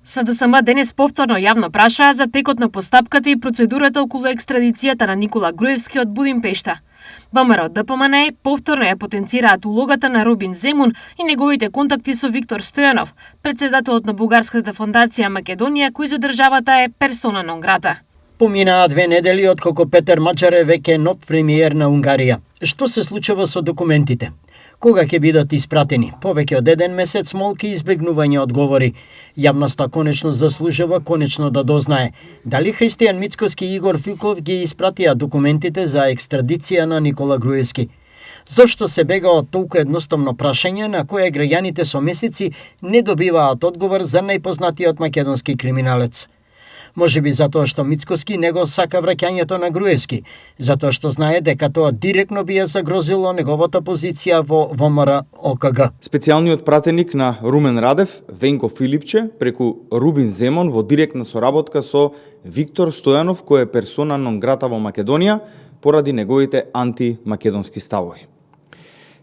СДСМ денес повторно јавно прашаа за текот на постапката и процедурата околу екстрадицијата на Никола Груевски од Будимпешта. ВМРО ДПМН повторно ја потенцираат улогата на Рубин Земун и неговите контакти со Виктор Стојанов, председателот на Бугарската фондација Македонија, кој за државата е персона нон грата. Поминаа 2 недели откако Петер Мачар е веќе нов премиер на Унгарија. Што се случува со документите? Кога ќе бидат испратени? Повеќе од 1 месец молки и избегнување одговори. Јавноста конечно заслужува да дознае дали Христијан Мицкоски и Игор Филков ги испратија документите за екстрадиција на Никола Груевски. Зошто се бега од толку едноставно прашање на кое граѓаните со месеци не добиваат одговор за најпознатиот македонски криминалец? Можеби затоа што Мицкоски не го сака враќањето на Груевски, затоа што знае дека тоа директно би ја загрозило неговата позиција во ВМРО ОКГ. Специјалниот пратеник на Румен Радев, Венко Филипче, преку Рубин Земон во директна соработка со Виктор Стојанов, кој е персона нон грата во Македонија, поради неговите антимакедонски ставови.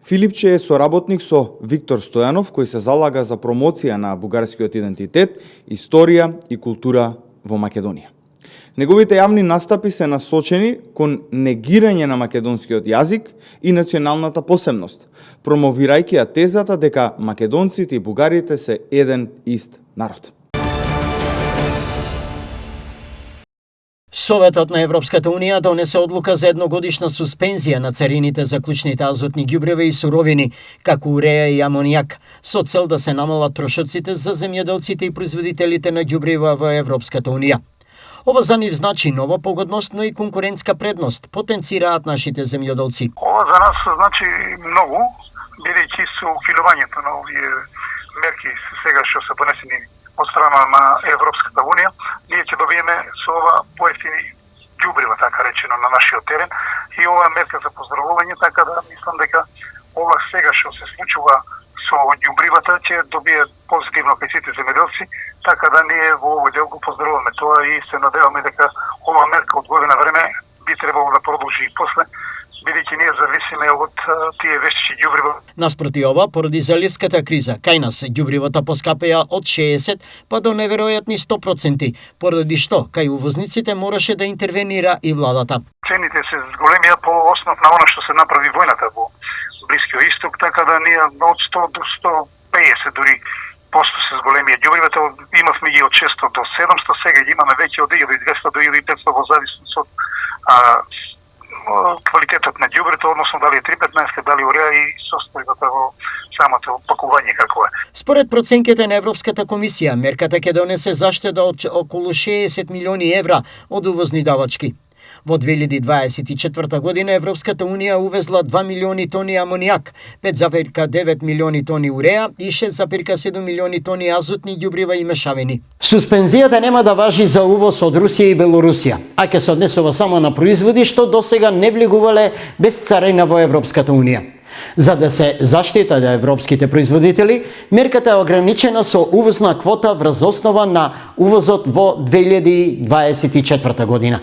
Филипче е соработник со Виктор Стојанов, кој се залага за промоција на бугарскиот идентитет, историја и култура во Македонија. Неговите јавни настапи се насочени кон негирање на македонскиот јазик и националната посебност, промовирајќи ја тезата дека македонците и бугарите се еден ист народ. Советот на Европската Унија донесе одлука за едногодишна суспензија на царините за клучните азотни ѓубрева и суровини, како уреја и амонијак, со цел да се намалат трошоците за земјоделците и производителите на ѓубрева во Европската Унија. Ова за нив значи нова погодност, но и конкурентска предност, потенцираат нашите земјоделци. Ова за нас значи многу, бидејќи со укинувањето на овие мерки сега што се понесени од страна на Европската Унија, ние ќе добиеме со ова поевтини ѓубрива, така речено, на нашиот терен и ова мерка за поздравување, така да мислам дека ова сега што се случува со ѓубривата ќе добие позитивно кај сите земјоделци, така да ние во овој дел го поздравуваме тоа и се надеваме дека ова мерка од година време би требало да продолжи и после, бидејќи ние зависиме од тие вештичи ѓубрива. Наспроти ова, поради заливската криза, кај нас ѓубривата поскапеа од 60 па до неверојатни 100%, поради што кај увозниците мораше да интервенира и владата. Цените се зголемија по основ на она што се направи војната во Блискиот Исток, така да ние од 100 до 150 дури посто се зголемија ѓубривата, имавме ги од 600 до 700, сега ги имаме веќе од 1200 до 1500 во зависност од квалитетот на ѓубрето, односно дали е 315, дали уреа и состојбата во самото пакување какво е. Според проценките на Европската комисија, мерката ќе донесе заштеда од околу 60 милиони евра од увозни давачки. Во 2024 година Европската Унија увезла 2 милиони тони амонијак, 5,9 милиони тони уреа и 6,7 милиони тони азотни ѓубрива и мешавини. Суспензијата нема да важи за увоз од Русија и Белорусија, а ќе се однесува само на производи што досега не влегувале без царина во Европската Унија. За да се заштитат европските производители, мерката е ограничена со увозна квота врз основа на увозот во 2024 година.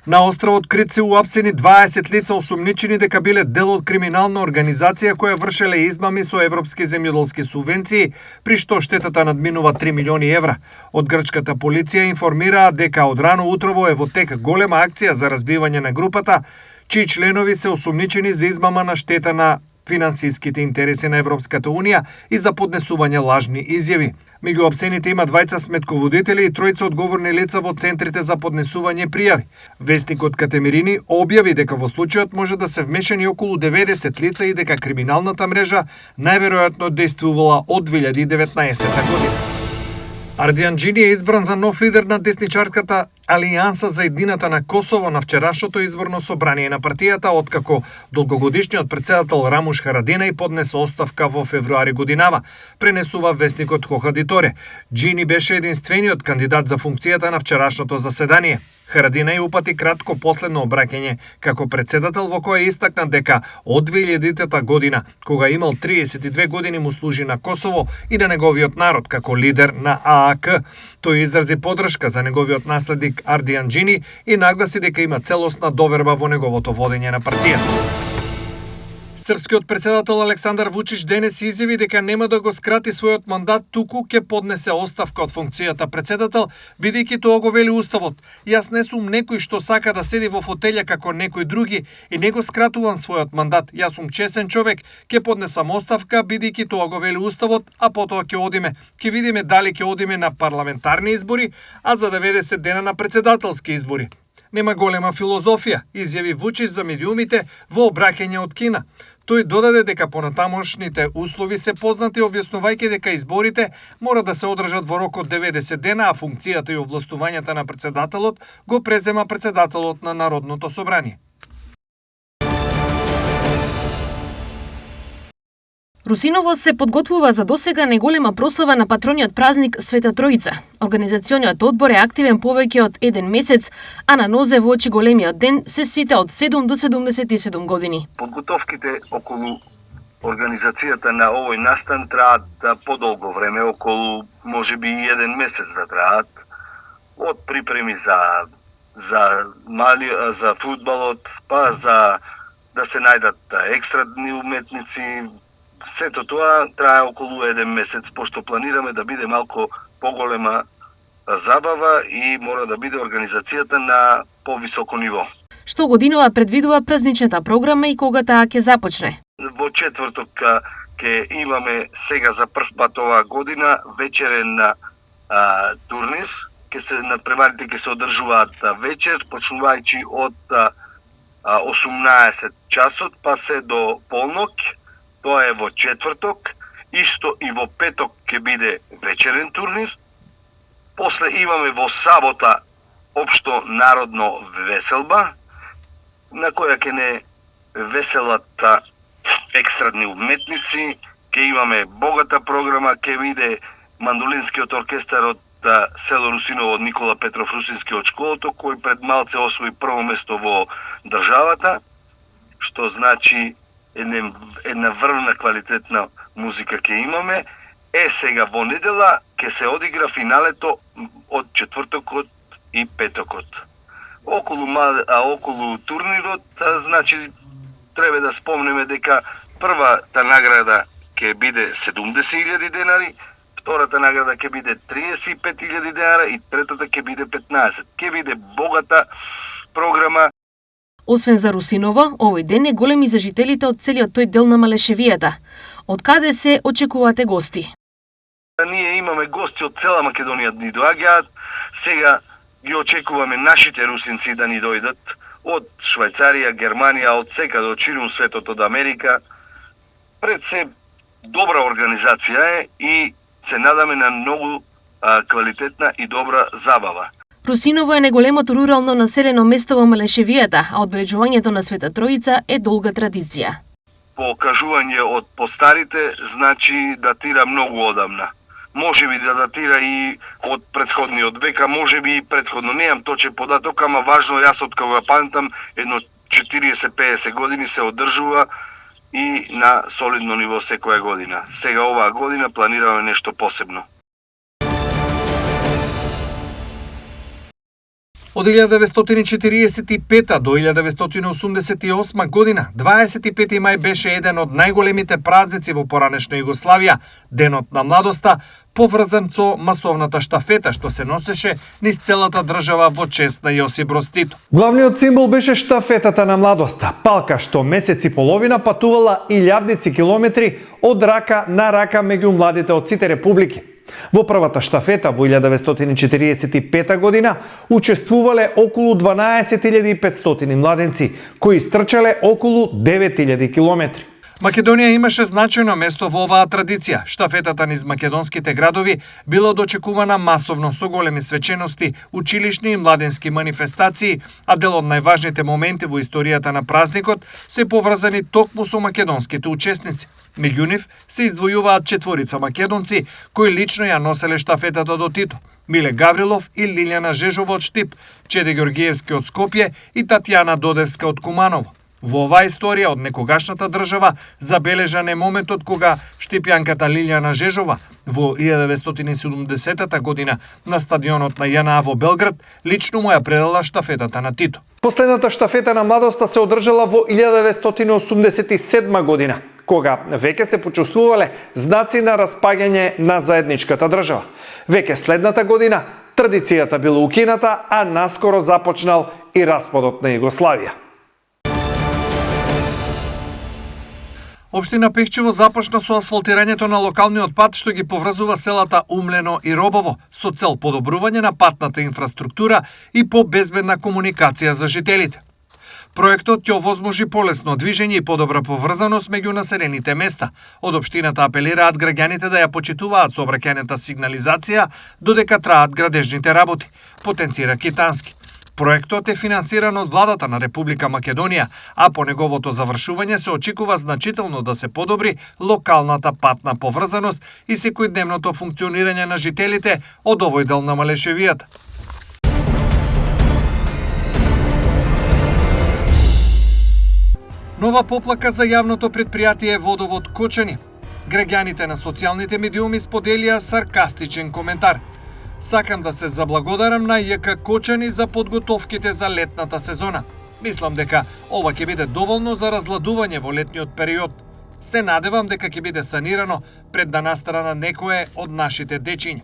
На островот Крит се уапсени 20 лица осумничени дека биле дел од криминална организација која вршеле измами со европски земјоделски субвенции, при што штетата надминува 3 милиони евра. Од грчката полиција информираа дека од рано утрово е во тек голема акција за разбивање на групата, чии членови се осумничени за измама на штета на финансиските интереси на Европската Унија и за поднесување лажни изјави. Меѓу опсените има 2 сметководители и 3 одговорни лица во центрите за поднесување пријави. Вестникот Катемирини објави дека во случајот може да се вмешани околу 90 лица и дека криминалната мрежа најверојатно действувала од 2019 година. Ардиан Џини е избран за нов лидер на десничарската Алијанса за едината на Косово на вчерашното изборно собрание на партијата, откако долгогодишниот председател Рамуш Харадинеј поднесе оставка во февруари годинава, пренесува вестникот Хохадиторе. Џини беше единствениот кандидат за функцијата на вчерашното заседание. Харадинеј упати кратко последно обраќање како председател во кое истакна дека од 2000 година, кога имал 32 години, му служи на Косово и на неговиот народ како лидер на ААК. Тој изрази поддршка за неговиот наследник Ардиан Џини и нагласи дека има целосна доверба во неговото водење на партијата. Српскиот председател Александар Вучич денес изјави дека нема да го скрати својот мандат, туку ќе поднесе оставка од функцијата председател, бидејќи тоа го вели уставот. Јас не сум некој што сака да седи во фотелја како некои други и не го скратувам својот мандат. Јас сум чесен човек, ќе поднесам оставка бидејќи тоа го вели уставот, а потоа ќе одиме. Ќе видиме дали ќе одиме на парламентарни избори, а за 90 дена на председателски избори. Нема голема филозофија, изјави Вучич за медиумите во обраќање од Кина. Тој додаде дека понатамошните услови се познати, објаснувајќи дека изборите мора да се одржат во рок од 90 дена, а функцијата и овластувањата на председателот го презема председателот на Народното собрание. Русиново се подготвува за досега неголема прослава на патрониот празник Света Тројца. Организациониот одбор е активен повеќе од 1 месец, а на нозе воочи големиот ден се сите од 7 до 77 години. Подготовките околу организацијата на овој настан траат подолго време, околу можеби 1 месец да траат. Од припреми за фудбалот, па за да се најдат екстрадни уметници. Сето тоа трае околу 1 месец, пошто планираме да биде малку поголема забава и мора да биде организацијата на повисоко ниво. Што годинова предвидува празничната програма и кога таа ќе започне? Во четврток ќе имаме сега за прв пат оваа година вечерен турнир. Надпреварите ќе се одржуваат вечер, почнувајќи од 18 часот па се до полнок. Тоа е во четврток, исто и во петок ќе биде вечерен турнир. После имаме во сабота општо народно веселба, на која ќе не веселат екстрадни уметници, ќе имаме богата програма, ќе биде мандолинскиот оркестар од село Русиново од Никола Петров Русински од школото, кој пред малце освои прво место во државата, што значи една врвна квалитетна музика ќе имаме. Сега во недела ќе се одигра финалето од четвртокот и петокот. Околу турнирот, значи треба да спомнеме дека првата награда ќе биде 70.000 денари, втората награда ќе биде 35.000 денара и третата ќе биде 15. Ќе биде богата програма. Освен за Русиново, овој ден е голем и за жителите од целиот тој дел на Малешевијата. Од каде се очекувате гости? Ние имаме гости од цела Македонија да ни доаѓаат. Сега ги очекуваме нашите русинци да ни дојдат од Швајцарија, Германија, од секаде, од ширум светот, од Америка. Пред се добра организација е и се надаме на многу квалитетна и добра забава. Русиново е неголемото рурално населено место во Малешевијата, а одбележувањето на Света Тројца е долга традиција. По кажување од постарите, значи датира многу одамна. Може би да датира и од претходниот века, може би и претходно. Неам точен податок, ама важно, јас од кога памтам, едно 40-50 години се одржува и на солидно ниво секоја година. Сега оваа година планираме нешто посебно. Од 1945 до 1988 година, 25 мај беше еден од најголемите празници во поранешна Југославија, денот на младоста, поврзан со масовната штафета што се носеше низ целата држава во чест на Јосип Броз Тито. Главниот символ беше штафетата на младоста, палка што месец и половина патувала илјадници километри од рака на рака меѓу младите од сите републики. Во првата штафета во 1945 година учествувале околу 12.500 младенци, кои стрчале околу 9.000 километри. Македонија имаше значајно место во оваа традиција. Штафетата низ македонските градови била дочекувана масовно со големи свечености, училишни и младенски манифестации, а дел од најважните моменти во историјата на празникот се поврзани токму со македонските учесници. Меѓу нив се издвојуваат 4 македонци кои лично ја носеле штафетата до Тито: Миле Гаврилов и Лилјана Жежова од Штип, Чеде Ѓоргиевски од Скопје и Татјана Додевска од Куманово. Во оваа историја од некогашната држава забележан е моментот кога штипјанката Лилјана Жежова во 1970 година на стадионот на ЈНА во Белград лично му ја предала штафетата на Тито. Последната штафета на младоста се одржала во 1987 година, кога веќе се почувствувале знаци на распаѓање на заедничката држава. Веќе следната година традицијата била укината, а наскоро започнал и распадот на Југославија. Општина Пехчево започна со асфалтирањето на локалниот пат што ги поврзува селата Умлено и Робово со цел подобрување на патната инфраструктура и побезбедна комуникација за жителите. Проектот ќе овозможи полесно движење и подобра поврзаност меѓу населените места. Од општината апелираат граѓаните да ја почитуваат сообраќајната сигнализација додека траат градежните работи, потенцира Китански. Проектот е финансиран од владата на Република Македонија, а по неговото завршување се очекува значително да се подобри локалната патна поврзаност и секојдневното функционирање на жителите од овој дел на Малешевијата. Нова поплака за јавното предпријатие Водовод Кочани. Граѓаните на социјалните медиуми споделија саркастичен коментар. Сакам да се заблагодарам на ЈК Кочани за подготовките за летната сезона. Мислам дека ова ќе биде доволно за разладување во летниот период. Се надевам дека ќе биде санирано пред да настана некое од нашите дечиња.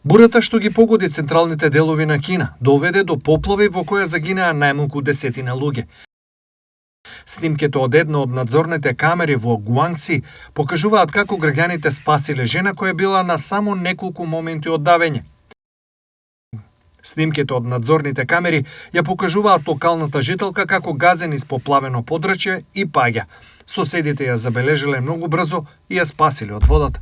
Бурата што ги погоди централните делови на Кина доведе до поплави во која загинаа најмалку 10 луѓе. Снимките од една од надзорните камери во Гуанси покажуваат како граѓаните спасиле жена која била на само неколку моменти од давење. Снимките од надзорните камери ја покажуваат локалната жителка како газен из поплавено подрачје и паѓа. Соседите ја забележале многу брзо и ја спасиле од водата.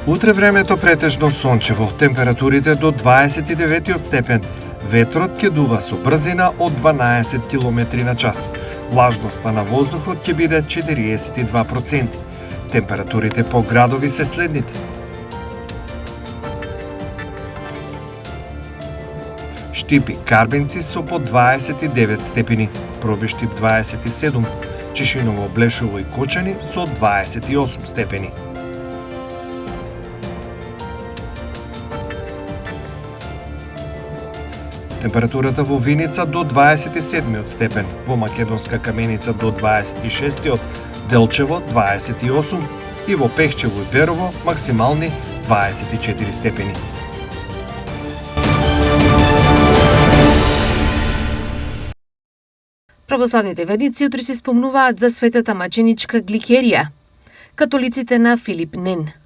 Утре времето претежно сончево, температурите до 29 степен. Ветрот ќе дува со брзина од 12 км на час. Влажноста на воздухот ќе биде 42%. Температурите по градови се следните: Штип и Карбенци со по 29 степени, Пробиштип 27, Чишиново, Блешево и Кочани со 28 степени. Температурата во Виница до 27 степен, во Македонска Каменица до 26, Делчево 28 и во Пехчево и Берово максимални 24 степени. Православните верници утре се спомнуваат за светата маченичка Гликерија, католиците на Филип Нен.